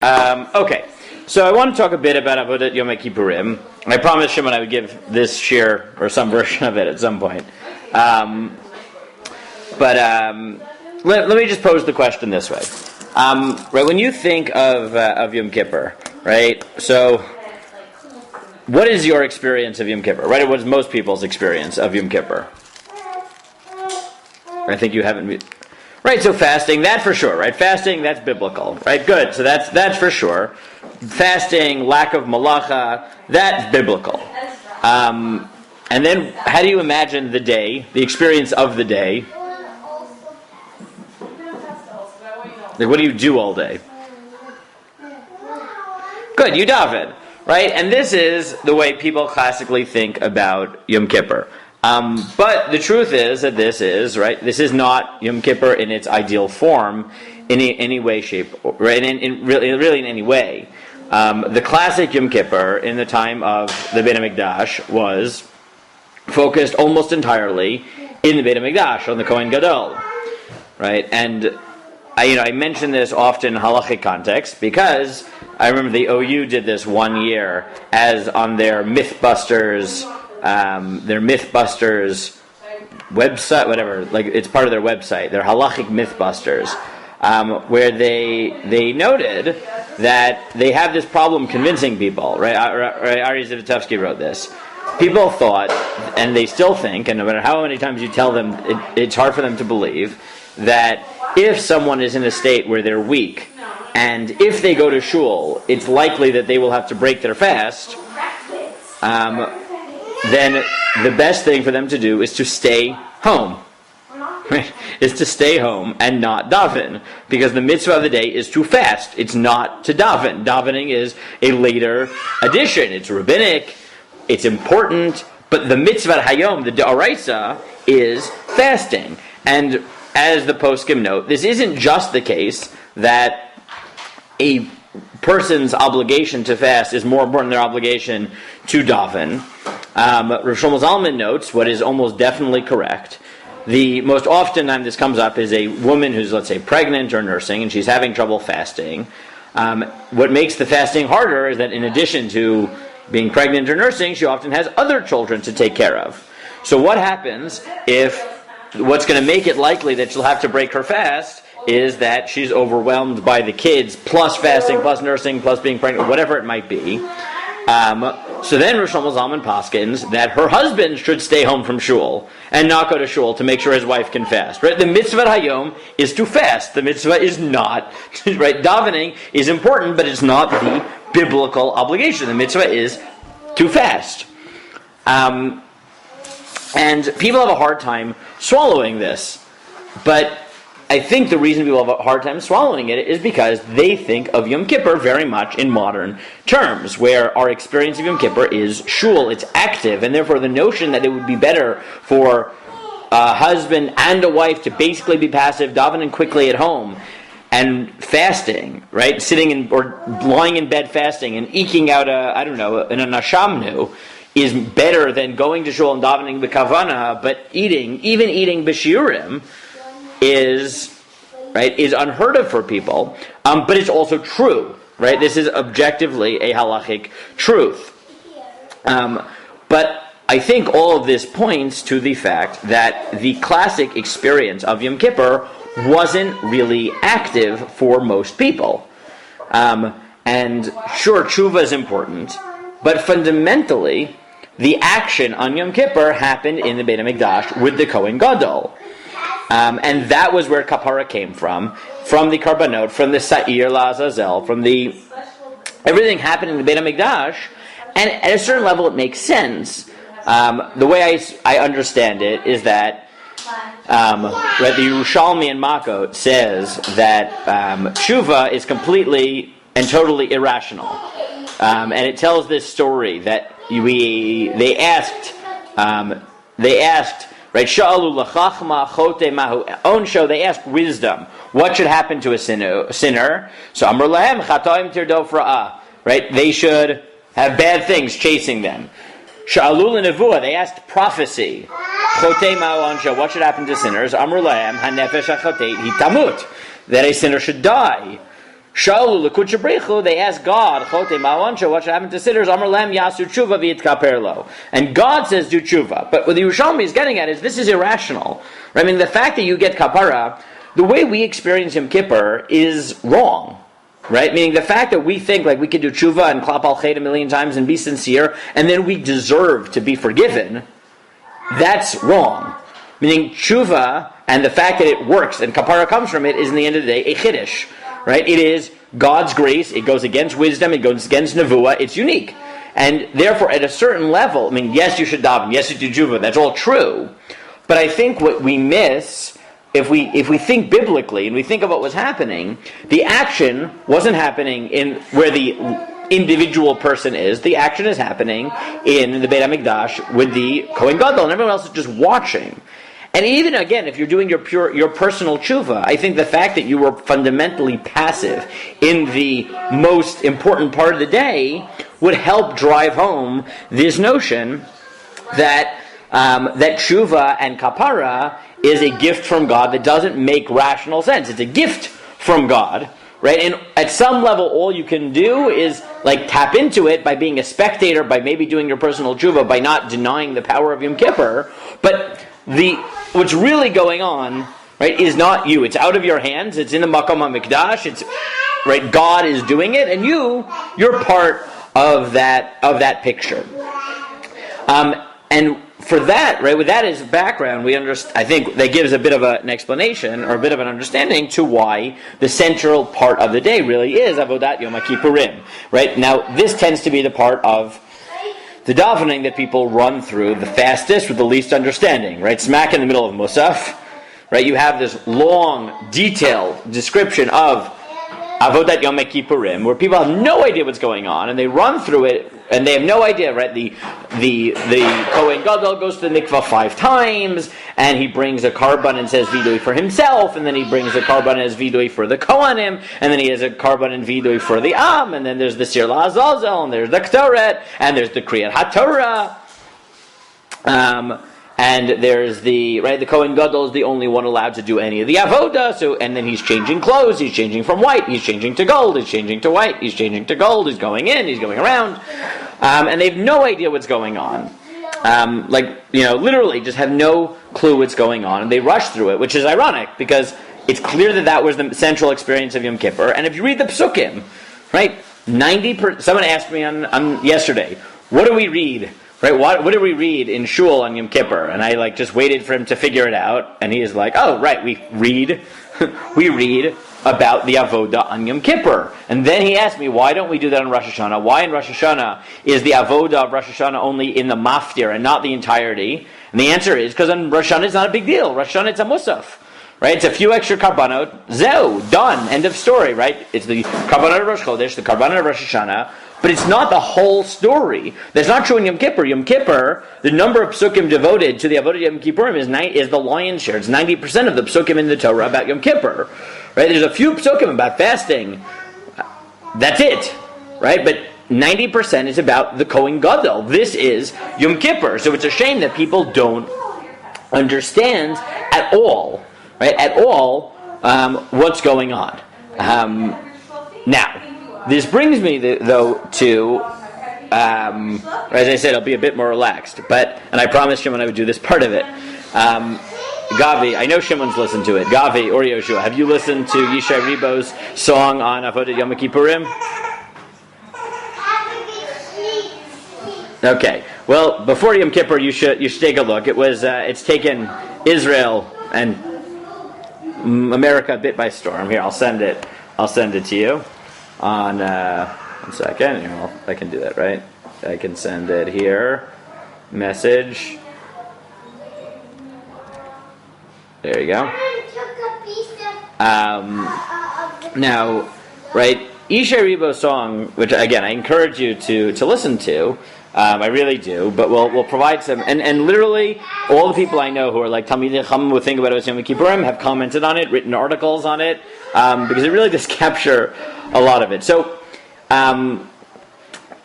Okay, so I want to talk a bit about Avodat Yom HaKippurim. I promised Shimon I would give this shir, or some version of it at some point. Let me just pose the question this way. Right, when you think of Yom Kippur, right, so what is your experience of Yom Kippur? Right, what is most people's experience of Yom Kippur? I think you haven't... Right, so fasting, that for sure, right? Fasting, that's biblical, right? Good, so that's for sure. Fasting, lack of malacha, that's biblical. And then, how do you imagine the day, the experience of the day? Like, what do you do all day? Good, you daven, right? And this is the way people classically think about Yom Kippur. But the truth is that this is not Yom Kippur in its ideal form, in any way, shape, right? Really in any way. The classic Yom Kippur in the time of the Beit HaMikdash was focused almost entirely in the Beit HaMikdash, on the Kohen Gadol, right? And I mention this often in halachic context because I remember the OU did this one year as on their Mythbusters website, whatever, like it's part of their website, their halachic Mythbusters, where they noted that they have this problem convincing people, right? Ari Zivotofsky wrote this. People thought, and they still think, and no matter how many times you tell them, it's hard for them to believe, that if someone is in a state where they're weak, and if they go to shul, it's likely that they will have to break their fast, then the best thing for them to do is to stay home. Right? Is to stay home and not daven. Because the mitzvah of the day is to fast. It's not to daven. Davening is a later addition. It's rabbinic. It's important. But the mitzvah hayom, the d'oraisa, is fasting. And as the poskim note, this isn't just the case that a person's obligation to fast is more important than their obligation to daven. Rav Shlomo Zalman notes what is almost definitely correct. The most often time this comes up is a woman who's, let's say, pregnant or nursing, and she's having trouble fasting. What makes the fasting harder is that in addition to being pregnant or nursing, she often has other children to take care of. So what happens if what's going to make it likely that she'll have to break her fast is that she's overwhelmed by the kids, plus fasting, plus nursing, plus being pregnant, whatever it might be. So then Rosh Shlomo Zalman paskins that her husband should stay home from shul and not go to shul to make sure his wife can fast. Right? The mitzvah hayom is to fast. The mitzvah is not, right? Davening is important, but it's not the biblical obligation. The mitzvah is to fast. And people have a hard time swallowing this. But I think the reason people have a hard time swallowing it is because they think of Yom Kippur very much in modern terms, where our experience of Yom Kippur is shul, it's active, and therefore the notion that it would be better for a husband and a wife to basically be passive, davening quickly at home, and fasting, right, sitting or lying in bed fasting and eking out an ashamnu, is better than going to shul and davening b'kavana, but even eating b'shiurim, is unheard of for people, but it's also true, right? This is objectively a halachic truth. But I think all of this points to the fact that the classic experience of Yom Kippur wasn't really active for most people. And sure, tshuva is important, but fundamentally, the action on Yom Kippur happened in the Beit HaMikdash with the Kohen Gadol. And that was where kapara came from the karbanot, from the sa'ir la'azazel, everything happened in the Beit HaMikdash, and at a certain level it makes sense. The way I understand it is that the Yerushalmi in Makot says that tshuva is completely and totally irrational. And it tells this story that they asked, right? Sha'alu l'chachma chote mahu onsho. They asked wisdom. What should happen to a sinner? So amar lahem chatoim tirdof ra'ah. Right? They should have bad things chasing them. Sha'alu l'nevuah. They asked prophecy. Chote mahu onsho. What should happen to sinners? Amar lahem hanefesh hachotet hitamut. That a sinner should die. Shalu lekutcha brechu, they ask God, chote ma'awansha, what should happen to sinners? Amar lem yasu tshuva v'yitkaper lo. And God says do tshuva. But what the Yerushalmi is getting at is this is irrational. I mean, the fact that you get kapara, the way we experience Yom Kippur is wrong. Right? Meaning the fact that we think like we could do tshuva and klap al chet a million times and be sincere, and then we deserve to be forgiven, that's wrong. Meaning tshuva and the fact that it works and kapara comes from it is in the end of the day a chiddush. Right? It is God's grace. It goes against wisdom. It goes against nevuah. It's unique. And therefore, at a certain level, I mean, yes, you should daven. Yes, you do tshuva. That's all true. But I think what we miss, if we think biblically and we think of what was happening, the action wasn't happening in where the individual person is. The action is happening in the Beit HaMikdash with the Kohen Gadol, and everyone else is just watching. And even again, if you're doing your personal tshuva, I think the fact that you were fundamentally passive in the most important part of the day would help drive home this notion that that tshuva and kapara is a gift from God that doesn't make rational sense. It's a gift from God, right? And at some level, all you can do is like tap into it by being a spectator, by maybe doing your personal tshuva, by not denying the power of Yom Kippur. But what's really going on, right, is not you. It's out of your hands. It's in the Makom HaMikdash. It's right. God is doing it, and you're part of that picture. And for that, right, with that as background, I think that gives a bit of an explanation or a bit of an understanding to why the central part of the day really is Avodat Yom HaKippurim. Right now, this tends to be the part of the davening that people run through the fastest with the least understanding, right? Smack in the middle of Musaf, right? You have this long, detailed description of Avodat Yom HaKippurim, where people have no idea what's going on, and they run through it, and they have no idea, right? The Kohen Gadol goes to the mikvah 5 times, and he brings a karban and says vidui for himself, and then he brings a karban and says vidui for the Kohanim, and then he has a karban and vidui for the Am, and then there's the Sir La'azazel, and there's the Ktoret, and there's the Kriyat HaTorah, and there's the Kohen Gadol is the only one allowed to do any of the avoda. So, and then he's changing clothes. He's changing from white. He's changing to gold. He's changing to white. He's changing to gold. He's going in. He's going around, and they have no idea what's going on. Literally, just have no clue what's going on, and they rush through it, which is ironic because it's clear that was the central experience of Yom Kippur. And if you read the Psukim, right, 90%. Someone asked me on yesterday, what do we read? Right, what did we read in Shul on Yom Kippur? And I just waited for him to figure it out, and he is like, oh, right, we read about the Avodah on Yom Kippur. And then he asked me, why don't we do that on Rosh Hashanah? Why in Rosh Hashanah is the Avodah of Rosh Hashanah only in the maftir and not the entirety? And the answer is, because on Rosh Hashanah it's not a big deal. Rosh Hashanah it's a musaf. Right, it's a few extra karbanot, zeu, done, end of story, right? It's the karbanot of Rosh Chodesh, the karbanot of Rosh Hashanah, but it's not the whole story. That's not true in Yom Kippur. Yom Kippur, the number of psukim devoted to the Avodat Yom Kippurim is the lion's share. It's 90% of the psukim in the Torah about Yom Kippur. Right? There's a few psukim about fasting. That's it. Right? But 90% is about the Kohen Gadol. This is Yom Kippur. So it's a shame that people don't understand at all, right? At all, what's going on. Now, this brings me, though, to, as I said, I'll be a bit more relaxed, and I promised Shimon I would do this part of it. Gavi, I know Shimon's listened to it. Gavi, or Yoshua, have you listened to Yishai Ribo's song on Avodat Yom HaKippurim? Okay, well, before Yom Kippur, you should take a look. It's taken Israel and America bit by storm. Here, I'll send it to you. On 1 second, I can do that, right? I can send it here. Message. There you go. Now, right, Yishai Ribo's song, which again I encourage you to listen to. I really do, but we'll provide some, and literally all the people I know who are like Talmidei Chacham who think about Avodat Yom HaKippurim have commented on it, written articles on it, because it really does capture a lot of it. So,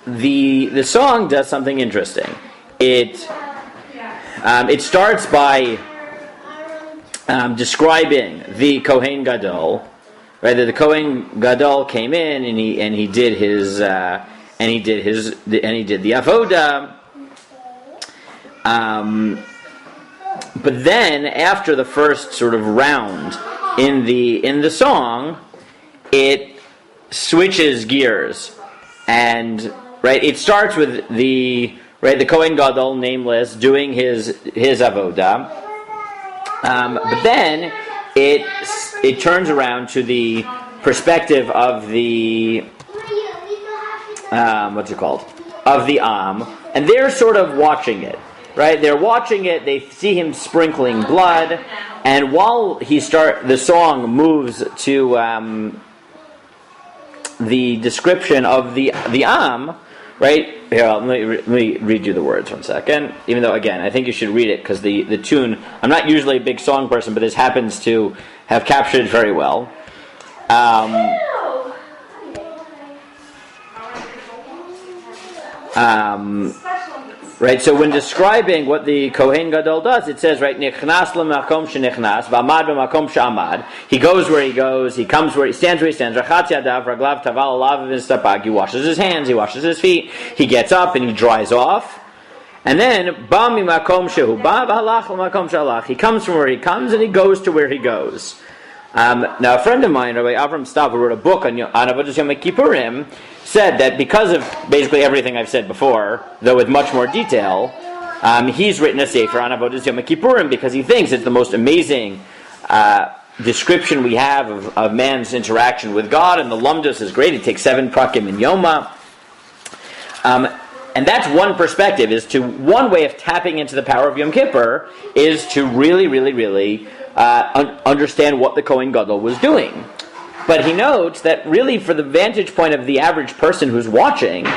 the song does something interesting. It starts by describing the Kohen Gadol, right? That the Kohen Gadol came in and he did the avoda. But then after the first sort of round in the song, it switches gears, and right, it starts with the Kohen Gadol, nameless, doing his avoda, but then it turns around to the perspective of the of the and they're sort of watching it. Right, they're watching it. They see him sprinkling blood, and while the song moves to the description of the right here. Let me read you the words 1 second. Even though, again, I think you should read it because the tune. I'm not usually a big song person, but this happens to have captured it very well. Right, so when describing what the Kohen Gadol does, it says, right, Nichnas l'makom shenichnas, v'amad b'makom she'amad. He goes where he goes, he stands where he stands, rachatz yadav, raglav taval alav v'nistapag. He washes his hands, he washes his feet, he gets up and he dries off. And then, ba mimakom shehu ba, v'halach l'makom she'halach. He comes from where he comes and he goes to where he goes. Now, a friend of mine, Rabbi Avram Stav, who wrote a book on Avodat Yom HaKippurim, said that because of basically everything I've said before, though with much more detail, he's written a sefer on Avodat Yom HaKippurim because he thinks it's the most amazing description we have of man's interaction with God, and the Lumdus is great. It takes 7 prakim in Yoma. And that's one perspective, one way of tapping into the power of Yom Kippur is to really, really, really understand what the Kohen Gadol was doing. But he notes that really for the vantage point of the average person who's watching, they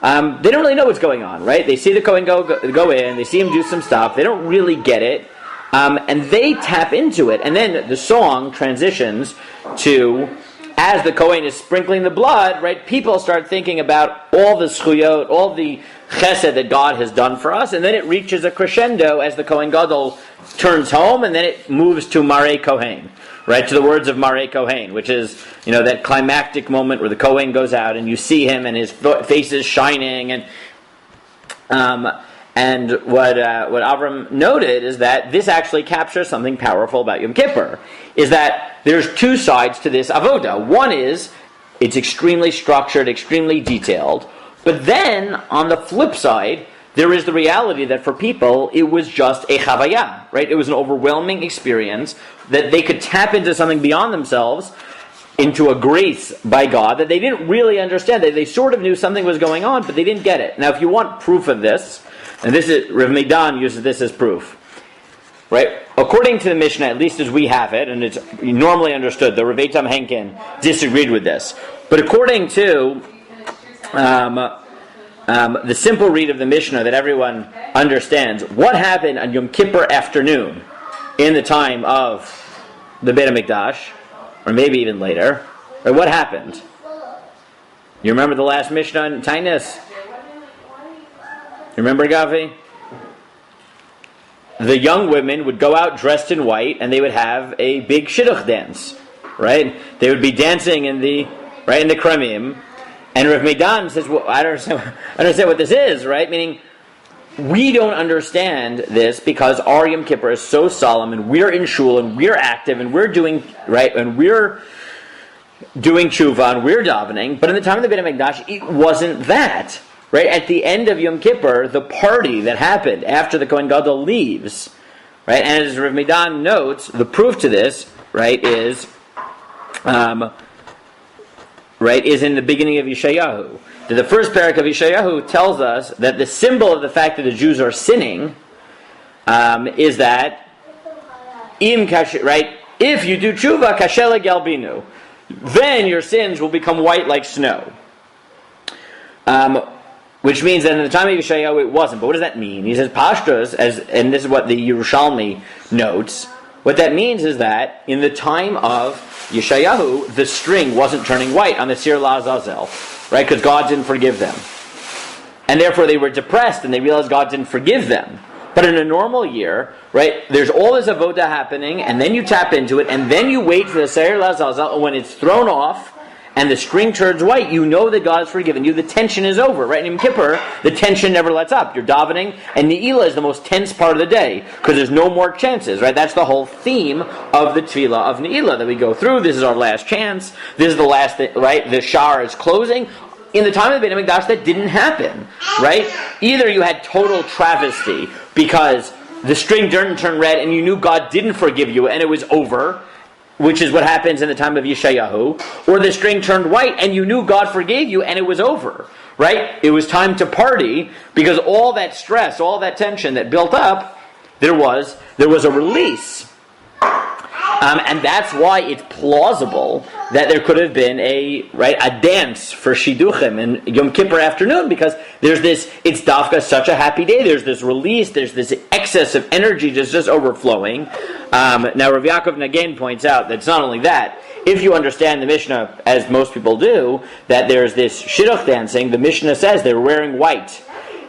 don't really know what's going on, right? They see the Kohen go in, they see him do some stuff, they don't really get it, and they tap into it. And then the song transitions to, as the Kohen is sprinkling the blood, right, people start thinking about all the zchuyot, all the chesed that God has done for us, and then it reaches a crescendo as the Kohen Gadol turns home, and then it moves to Marei Kohen, right, to the words of Marei Kohen, which is, that climactic moment where the Kohen goes out and you see him and his face is shining, and what Avram noted is that this actually captures something powerful about Yom Kippur, is that there's 2 sides to this avoda. One is it's extremely structured, extremely detailed, but then on the flip side, there is the reality that for people, it was just a chavaya, right? It was an overwhelming experience that they could tap into something beyond themselves, into a grace by God that they didn't really understand. They sort of knew something was going on, but they didn't get it. Now, if you want proof of this, and Rav Meidan uses this as proof, right? According to the Mishnah, at least as we have it, and it's normally understood, the Rav Eitam Henkin disagreed with this, but according to the simple read of the Mishnah that everyone understands, what happened on Yom Kippur afternoon in the time of the Beit HaMikdash, or maybe even later, right? What happened? You remember the last Mishnah in Tainus? You remember, Gavi? The young women would go out dressed in white and they would have a big shidduch dance, right? They would be dancing in the kremim. And Rav Meidan says, well, I don't understand what this is, right? Meaning, we don't understand this because our Yom Kippur is so solemn, and we're in shul, and we're active, and we're doing, right, and we're doing tshuva, and we're davening. But in the time of the Beit HaMikdash, it wasn't that, right? At the end of Yom Kippur, the party that happened after the Kohen Gadol leaves, right? And as Rav Meidan notes, the proof to this, right, is in the beginning of Yeshayahu. The first parak of Yeshayahu tells us that the symbol of the fact that the Jews are sinning is that if you do tshuva, kashel galbinu, then your sins will become white like snow. Which means that in the time of Yeshayahu it wasn't. But what does that mean? He says pashtus, and this is what the Yerushalmi notes. What that means is that in the time of Yeshayahu, the string wasn't turning white on the Sir La'azazel, right? Because God didn't forgive them. And therefore they were depressed and they realized God didn't forgive them. But in a normal year, right, there's all this avoda happening, and then you tap into it, and then you wait for the Seir Lazazel, and when it's thrown off, and the string turns white, you know that God has forgiven you. The tension is over, right? In Yom Kippur, the tension never lets up. You're davening, and Ne'ilah is the most tense part of the day, because there's no more chances, right? That's the whole theme of the Tefillah of Ne'ilah that we go through. This is our last chance. This is the last, right? The Shar is closing. In the time of the Beit HaMikdash, that didn't happen, right? Either you had total travesty, because the string didn't turn red, and you knew God didn't forgive you, and it was over, which is what happens in the time of Yeshayahu, or the string turned white and you knew God forgave you and it was over, right? It was time to party because all that stress, all that tension that built up, there was a release. And that's why it's plausible that there could have been a dance for Shidduchim in Yom Kippur afternoon, because there's this, it's Dafka, such a happy day, there's this release, there's this excess of energy just overflowing. Now Rav Yaakov Nagin points out that it's not only that, if you understand the Mishnah, as most people do, that there's this Shidduch dancing, the Mishnah says they were wearing white,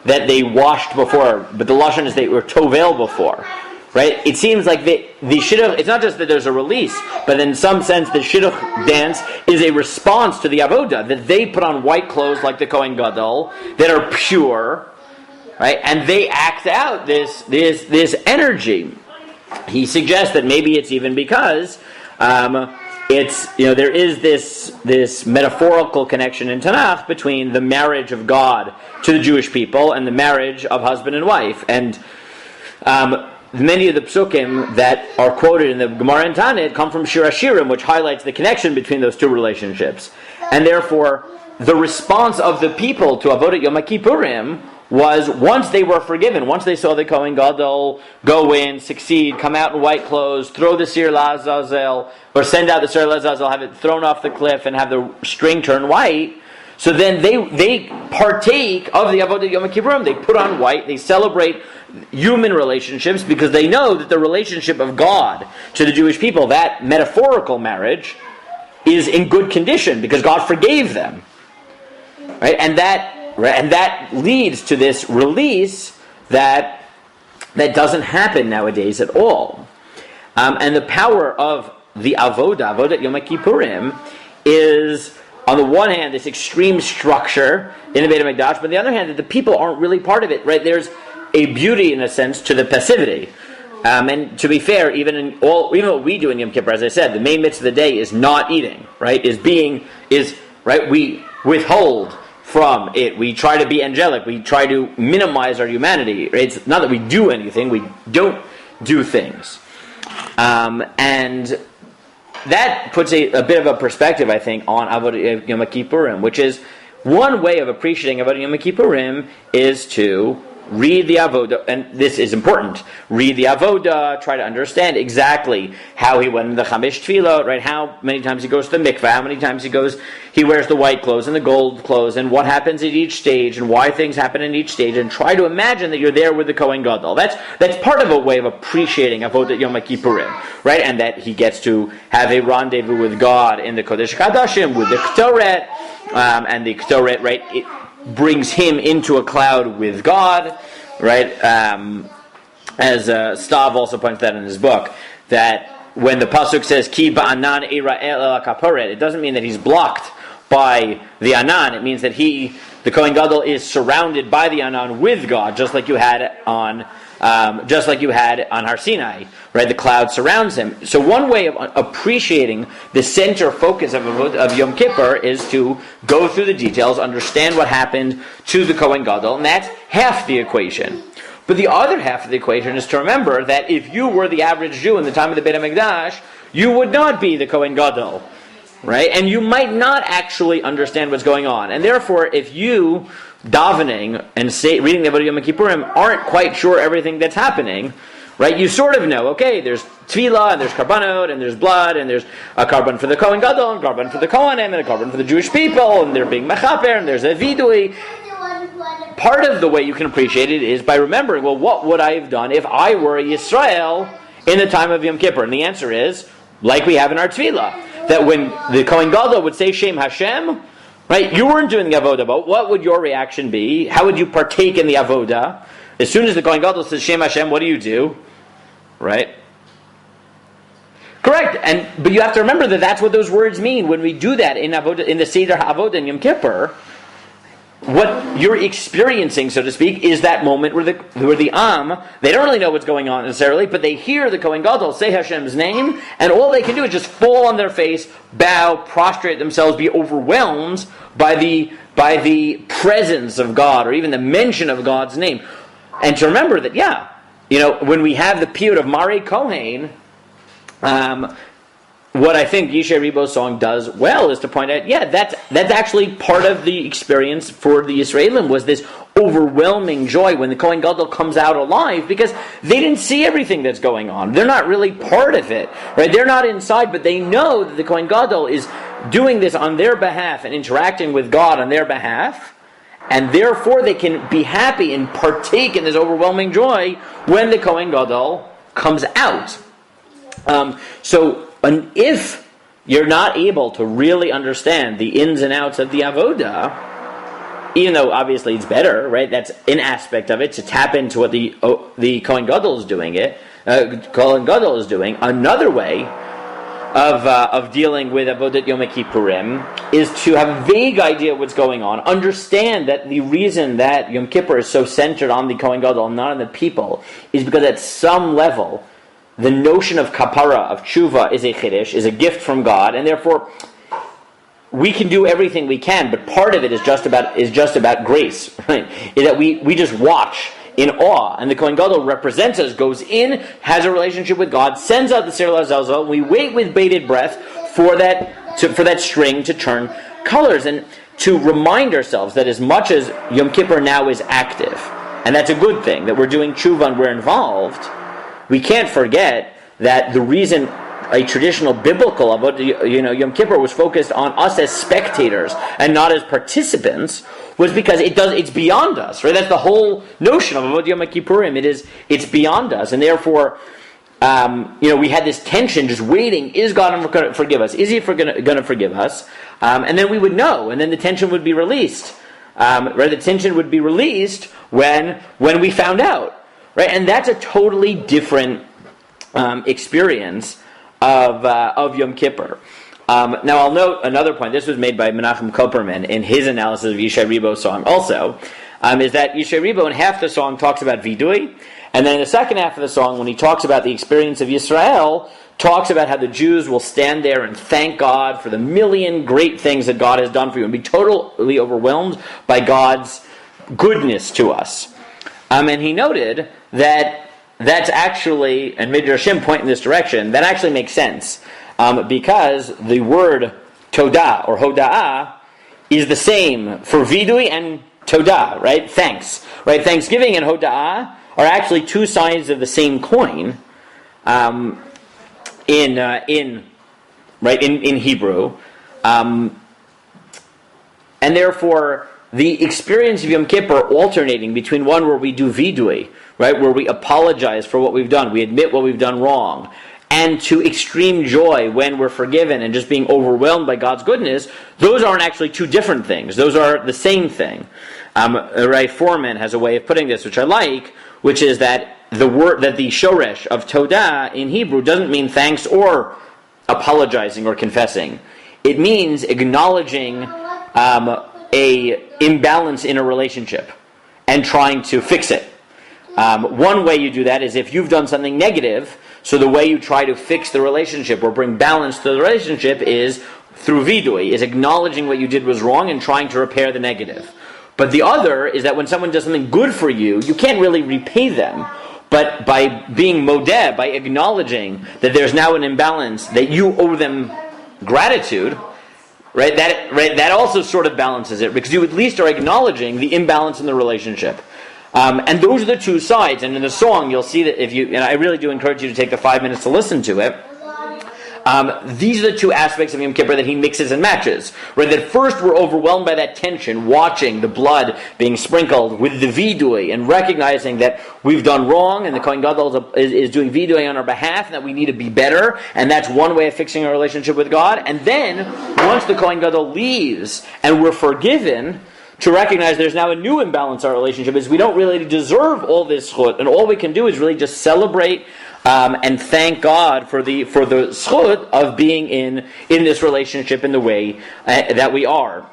that they washed before, but the Lashon is they were tovel before. Right? It seems like the shidduch, it's not just that there's a release, but in some sense the shidduch dance is a response to the avodah, that they put on white clothes like the Kohen Gadol, that are pure, right? And they act out this energy. He suggests that maybe it's even because there is this metaphorical connection in Tanakh between the marriage of God to the Jewish people and the marriage of husband and wife. And many of the psukim that are quoted in the Gemara and Tanit come from Shir HaShirim, which highlights the connection between those two relationships. And therefore, the response of the people to Avodat Yom HaKippurim was, once they were forgiven, once they saw the Kohen Gadol go in, succeed, come out in white clothes, throw the Seir Lazazel, or send out the Seir Lazazel, have it thrown off the cliff, and have the string turn white, so then they partake of the Avodat Yom HaKippurim. They put on white, they celebrate human relationships, because they know that the relationship of God to the Jewish people, that metaphorical marriage, is in good condition because God forgave them, right? And that leads to this release that doesn't happen nowadays at all. And the power of the Avodat Yom HaKippurim is, on the one hand, this extreme structure in the Beit HaMikdash, but on the other hand, that the people aren't really part of it, right? There's a beauty, in a sense, to the passivity. And to be fair, even what we do in Yom Kippur, as I said, the main mitzvah of the day is not eating, right? We withhold from it. We try to be angelic. We try to minimize our humanity. Right? It's not that we do anything, we don't do things. And that puts a bit of a perspective, I think, on Avodat Yom HaKippurim, which is one way of appreciating Avodat Yom HaKippurim is to read the Avodah, and this is important. Read the Avodah, try to understand exactly how he went in the Chamesh Tefillah, right? How many times he goes to the mikveh, how many times he wears the white clothes and the gold clothes, and what happens at each stage, and why things happen in each stage, and try to imagine that you're there with the Kohen Gadol. That's part of a way of appreciating Avodat Yom HaKippurim, right? And that he gets to have a rendezvous with God in the Kodesh HaKodashim, with the Ktoret, and the Ktoret, right? It brings him into a cloud with God, right? As Stav also points out in his book, that when the pasuk says "Ki ba'anan eira el kaporet," it doesn't mean that he's blocked by the anan. It means that the Kohen Gadol, is surrounded by the anan with God, just like you had on Har Sinai, right? The cloud surrounds him. So one way of appreciating the center focus of Yom Kippur is to go through the details, understand what happened to the Kohen Gadol, and that's half the equation. But the other half of the equation is to remember that if you were the average Jew in the time of the Beit HaMikdash, you would not be the Kohen Gadol, right? And you might not actually understand what's going on. And therefore, if you davening and reading the Avodat Yom HaKippurim aren't quite sure everything that's happening, right? You sort of know, okay, there's tefillah, and there's karbanot, and there's blood, and there's a karban for the Kohen Gadol, and karban for the Kohanim, and a karban for the Jewish people, and they're being mechaper, and there's a vidui. Part of the way you can appreciate it is by remembering, well, what would I have done if I were a Yisrael in the time of Yom Kippur? And the answer is, like we have in our tefillah, that when the Kohen Gadol would say Shem Hashem, right, you weren't doing the avodah, but what would your reaction be? How would you partake in the avodah? As soon as the Kohen Gadol says Shem Hashem, what do? Right? Correct. But you have to remember that that's what those words mean. When we do that in the Seder HaAvodah in Yom Kippur, what you're experiencing, so to speak, is that moment where the Am, they don't really know what's going on necessarily, but they hear the Kohen Gadol say Hashem's name, and all they can do is just fall on their face, bow, prostrate themselves, be overwhelmed by the presence of God, or even the mention of God's name. And to remember that, when we have the period of Mare Kohen, what I think Yishay Ribo's song does well is to point out, that's actually part of the experience for the Yisraelim, was this overwhelming joy when the Kohen Gadol comes out alive, because they didn't see everything that's going on. They're not really part of it, right? They're not inside, but they know that the Kohen Gadol is doing this on their behalf and interacting with God on their behalf, and therefore they can be happy and partake in this overwhelming joy when the Kohen Gadol comes out. And if you're not able to really understand the ins and outs of the Avodah, even though obviously it's better, right? That's an aspect of it, to tap into what the Kohen Gadol is doing. Another way of dealing with Avodat Yom HaKippurim is to have a vague idea of what's going on. Understand that the reason that Yom Kippur is so centered on the Kohen Gadol and not on the people is because at some level the notion of kapara, of tshuva, is a chiddush, is a gift from God, and therefore we can do everything we can, but part of it is just about grace, right? Is that we just watch in awe, and the Kohen Gadol represents us, goes in, has a relationship with God, sends out the Sir Lazazel, we wait with bated breath for that string to turn colors, and to remind ourselves that as much as Yom Kippur now is active, and that's a good thing, that we're doing tshuva and we're involved, we can't forget that the reason a traditional biblical Yom Kippur was focused on us as spectators and not as participants was because it's beyond us, right? That's the whole notion of Avodat Yom HaKippurim. It's beyond us, and therefore, we had this tension, just waiting. Is God going to forgive us? Is He going to forgive us? And then we would know, and then the tension would be released. Right? The tension would be released when we found out. Right, and that's a totally different experience of Yom Kippur. Now, I'll note another point. This was made by Menachem Koperman in his analysis of Yishay Ribo's song. Also, is that Yishay Ribo in half the song talks about vidui, and then in the second half of the song, when he talks about the experience of Yisrael, talks about how the Jews will stand there and thank God for the million great things that God has done for you, and be totally overwhelmed by God's goodness to us. And he noted that that's actually, and Midrashim point in this direction, that actually makes sense. Because the word todah or hoda'ah is the same for vidui and todah, right? Thanks. Right? Thanksgiving and hoda'ah are actually two sides of the same coin in Hebrew. And therefore, the experience of Yom Kippur alternating between one where we do vidui, right, where we apologize for what we've done, we admit what we've done wrong, and to extreme joy when we're forgiven and just being overwhelmed by God's goodness, those aren't actually two different things. Those are the same thing. Ray Foreman has a way of putting this, which I like, which is that the shoresh of todah in Hebrew doesn't mean thanks or apologizing or confessing. It means acknowledging a imbalance in a relationship and trying to fix it. One way you do that is if you've done something negative, so the way you try to fix the relationship or bring balance to the relationship is through vidui, is acknowledging what you did was wrong and trying to repair the negative. But the other is that when someone does something good for you, you can't really repay them. But by being modeh, by acknowledging that there's now an imbalance, that you owe them gratitude, right? That also sort of balances it, because you at least are acknowledging the imbalance in the relationship. And those are the two sides. And in the song, you'll see that and I really do encourage you to take the 5 minutes to listen to it. These are the two aspects of Yom Kippur that he mixes and matches. Right? That first we're overwhelmed by that tension, watching the blood being sprinkled with the vidui, and recognizing that we've done wrong, and the Kohen Gadol is doing vidui on our behalf, and that we need to be better, and that's one way of fixing our relationship with God. And then, once the Kohen Gadol leaves, and we're forgiven, to recognize there's now a new imbalance in our relationship, is we don't really deserve all this schut, and all we can do is really just celebrate and thank God for the schut of being in this relationship in the way that we are.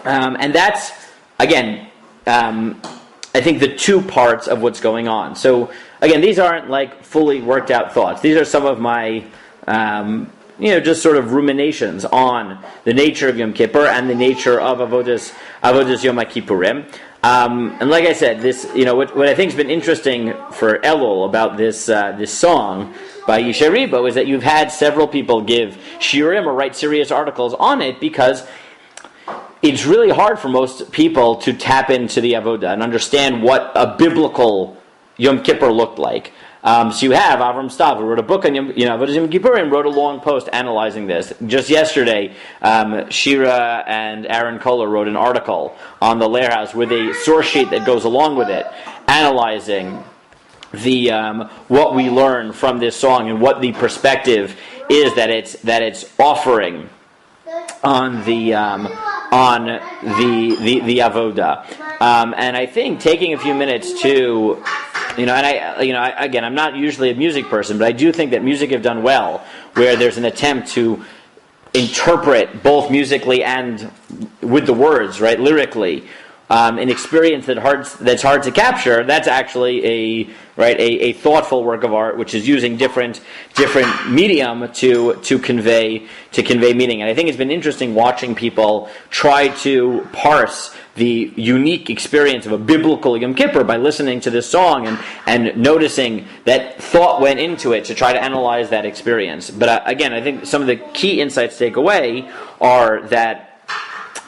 And that's, again, I think the two parts of what's going on. So, again, these aren't like fully worked out thoughts. These are some of my, just sort of ruminations on the nature of Yom Kippur and the nature of Avodas Yom HaKippurim. And like I said, this, what I think has been interesting for Elul about this song by Yishay Ribo is that you've had several people give shiurim or write serious articles on it, because it's really hard for most people to tap into the Avodah and understand what a biblical Yom Kippur looked like. So you have Avram Stav, who wrote a book on Avodah Yom Kippur, and wrote a long post analyzing this. Just yesterday, Shira and Aaron Kohler wrote an article on the Lehr House with a source sheet that goes along with it, analyzing the what we learn from this song and what the perspective is that it's offering on the avodah, and I think taking a few minutes to, again, I'm not usually a music person, but I do think that music have done well, where there's an attempt to interpret both musically and with the words, right, lyrically, an experience that's hard to capture. That's actually a thoughtful work of art, which is using different medium to convey meaning. And I think it's been interesting watching people try to parse the unique experience of a biblical Yom Kippur by listening to this song and noticing that thought went into it to try to analyze that experience. But again, I think some of the key insights to take away are that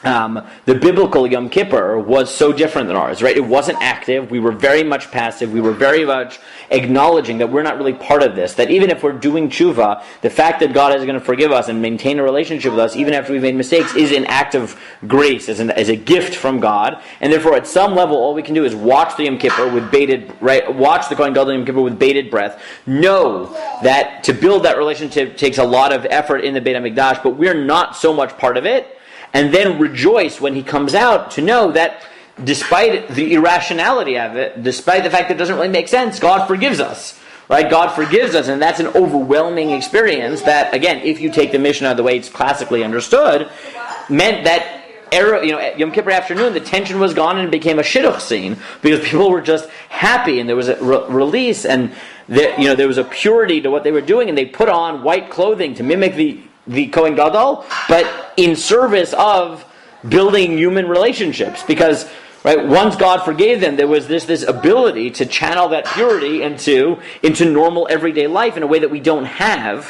the biblical Yom Kippur was so different than ours, right? It wasn't active. We were very much passive. We were very much acknowledging that we're not really part of this. That even if we're doing tshuva, the fact that God is going to forgive us and maintain a relationship with us, even after we've made mistakes, is an act of grace, as a gift from God. And therefore, at some level, all we can do is watch the Yom Kippur with watch the Kohen Gadol Yom Kippur with bated breath. Know that to build that relationship takes a lot of effort in the Beit HaMikdash, but we're not so much part of it. And then rejoice when he comes out, to know that despite the irrationality of it, despite the fact that it doesn't really make sense, God forgives us. Right? God forgives us, and that's an overwhelming experience that, again, if you take the Mishnah the way it's classically understood, meant that Yom Kippur afternoon, the tension was gone and it became a shidduch scene, because people were just happy and there was a release, and there was a purity to what they were doing, and they put on white clothing to mimic the Kohen Gadol, but in service of building human relationships. Because, right, once God forgave them, there was this ability to channel that purity into normal everyday life in a way that we don't have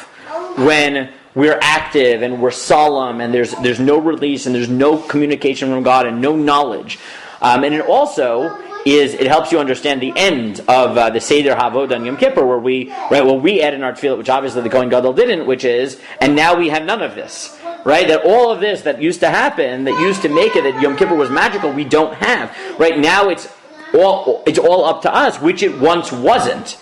when we're active and we're solemn and there's no release and there's no communication from God and no knowledge. And it also it helps you understand the end of the Seder HaAvodah on Yom Kippur, where we add in our tefillah, which obviously the Kohen Gadol didn't, which is, and now we have none of this. Right? That all of this that used to happen, that used to make it that Yom Kippur was magical, we don't have. Right? Now it's all up to us, which it once wasn't.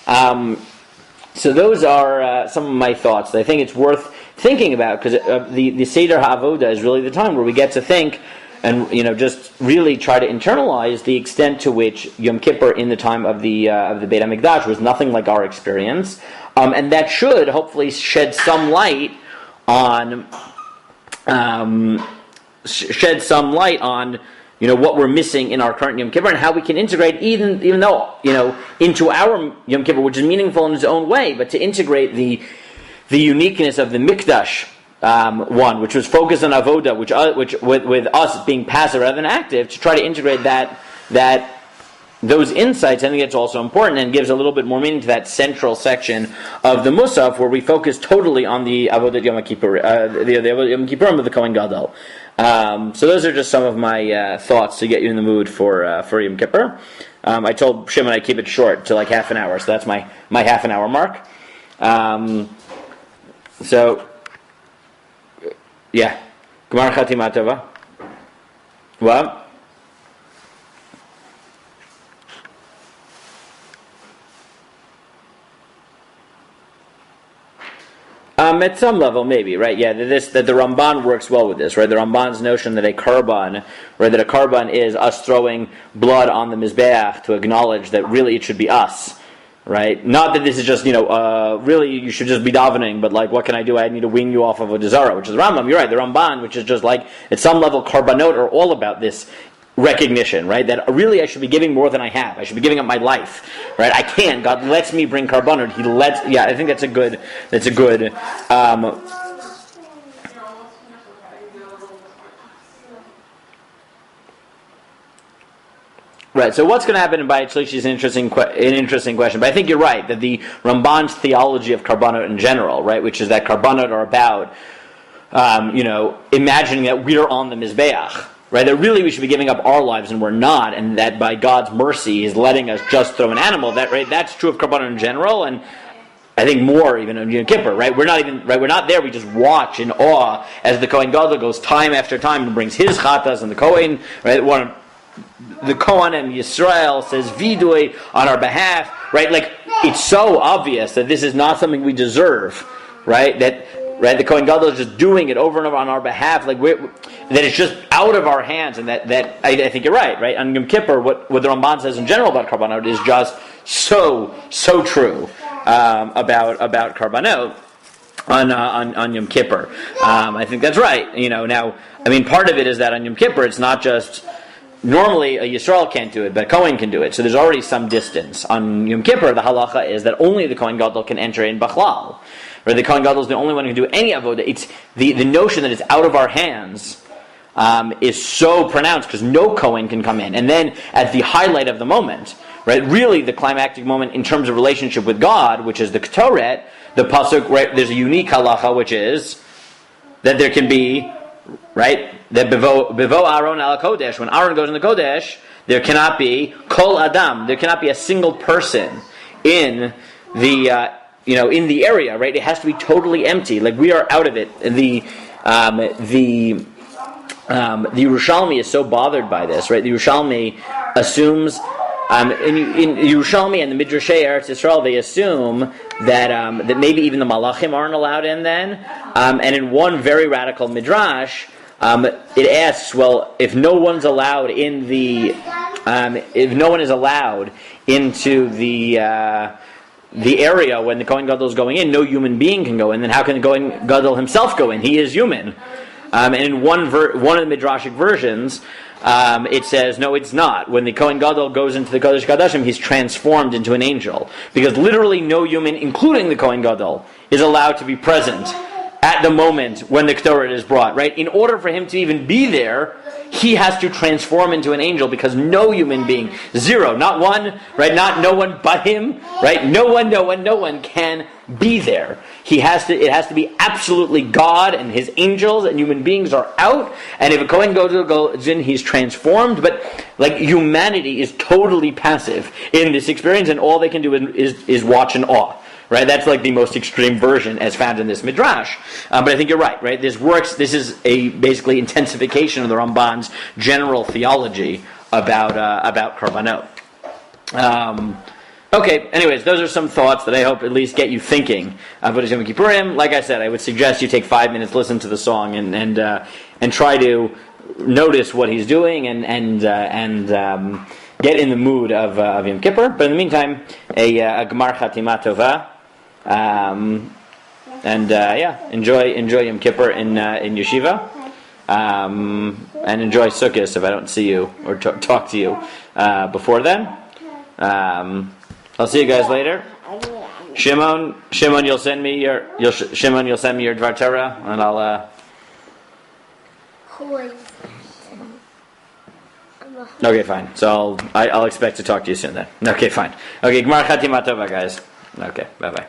So those are some of my thoughts that I think it's worth thinking about, because the Seder HaAvodah is really the time where we get to think and just really try to internalize the extent to which Yom Kippur in the time of the Beit HaMikdash was nothing like our experience, and that should hopefully shed some light on what we're missing in our current Yom Kippur, and how we can integrate, even though into our Yom Kippur, which is meaningful in its own way, but to integrate the uniqueness of the Mikdash one, which was focused on avoda, which with us being passive rather than active, to try to integrate those insights. I think it's also important and gives a little bit more meaning to that central section of the Musaf, where we focus totally on the Avodat Yom HaKippurim, the Avodat Yom HaKippurim of the Kohen Gadol. So those are just some of my thoughts to get you in the mood for Yom Kippur. I told Shimon I'd keep it short to like half an hour, so that's my half an hour mark. So, yeah. Gemar Chatima Tova. What? At some level, maybe, right? Yeah, that the Ramban works well with this, right? The Ramban's notion that a karban, right, that a karban is us throwing blood on the mizbeach to acknowledge that really it should be us, right? Not that this is just, really you should just be davening, but like, what can I do? I need to wean you off of a desara, which is the Rambam. You're right, the Ramban, which is just like, at some level, karbanot are all about this recognition, right? That really I should be giving more than I have. I should be giving up my life, right? I can't. God lets me bring karbanot. He lets. Yeah, I think that's a good. Right. So what's going to happen in Bayit Shlishi is an interesting question. But I think you're right that the Ramban's theology of karbanot in general, right, which is that karbanot are about, imagining that we're on the mizbeach. Right, that really we should be giving up our lives and we're not, and that by God's mercy He's letting us just throw an animal. That's true of karbanot in general, and I think more even on Yom Kippur. Right, we're not there. We just watch in awe as the Kohen Gadol goes time after time and brings his chatas, and the Kohen, right, the Kohen and Yisrael says vidui on our behalf. Right, like it's so obvious that this is not something we deserve. Right, Right, the Kohen Gadol is just doing it over and over on our behalf, like that it's just out of our hands, and that I think you're right. Right, on Yom Kippur, what the Ramban says in general about karbanot is just so true about karbanot on Yom Kippur. I think that's right. Now, I mean, part of it is that on Yom Kippur, it's not just normally a Yisrael can't do it, but a Kohen can do it. So there's already some distance. On Yom Kippur, the halacha is that only the Kohen Gadol can enter in Bachlal. Or the Kohen Gadol is the only one who can do any avodah. It's the notion that it's out of our hands is so pronounced because no Kohen can come in. And then at the highlight of the moment, right, really the climactic moment in terms of relationship with God, which is the Ketoret, the pasuk, right, there's a unique halacha, which is that there can be, right, that bevo Aaron al Kodesh, when Aaron goes in the Kodesh, there cannot be kol adam, there cannot be a single person in the in the area, right? It has to be totally empty. Like we are out of it. The Yerushalmi is so bothered by this, right? The Yerushalmi assumes, in Yerushalmi and the Midrashei Eretz Yisrael, they assume that maybe even the Malachim aren't allowed in then. And in one very radical midrash, it asks, well, if no one's allowed in if no one is allowed into the area when the Kohen Gadol is going in, no human being can go in. Then how can the Kohen Gadol himself go in? He is human. And in one of the midrashic versions, it says, no, it's not. When the Kohen Gadol goes into the Kodesh Kadashim, he's transformed into an angel. Because literally no human, including the Kohen Gadol, is allowed to be present at the moment when the Ketoret is brought, right? In order for him to even be there, he has to transform into an angel because no human being, zero, not one, right? Not no one but him, right? No one can be there. It has to be absolutely God and his angels, and human beings are out. And if a Kohen goes in, he's transformed. But like humanity is totally passive in this experience, and all they can do is watch in awe. Right, that's like the most extreme version as found in this midrash. But I think you're right. Right, this is a basically intensification of the Ramban's general theology about karbanot. Okay. Anyways, those are some thoughts that I hope at least get you thinking of Avodat Yom HaKippurim. Like I said, I would suggest you take 5 minutes, listen to the song, and try to notice what he's doing and get in the mood of Yom Kippur. But in the meantime, a Gemar Chatima Tova. Enjoy Yom Kippur in yeshiva, and enjoy Sukkot if I don't see you or talk to you before then. I'll see you guys later. Shimon, you'll send me your Dvar Torah, and I'll. Okay, fine. So I'll expect to talk to you soon then. Okay, fine. Okay, Gmar Chatima Tova, guys. Okay, bye-bye.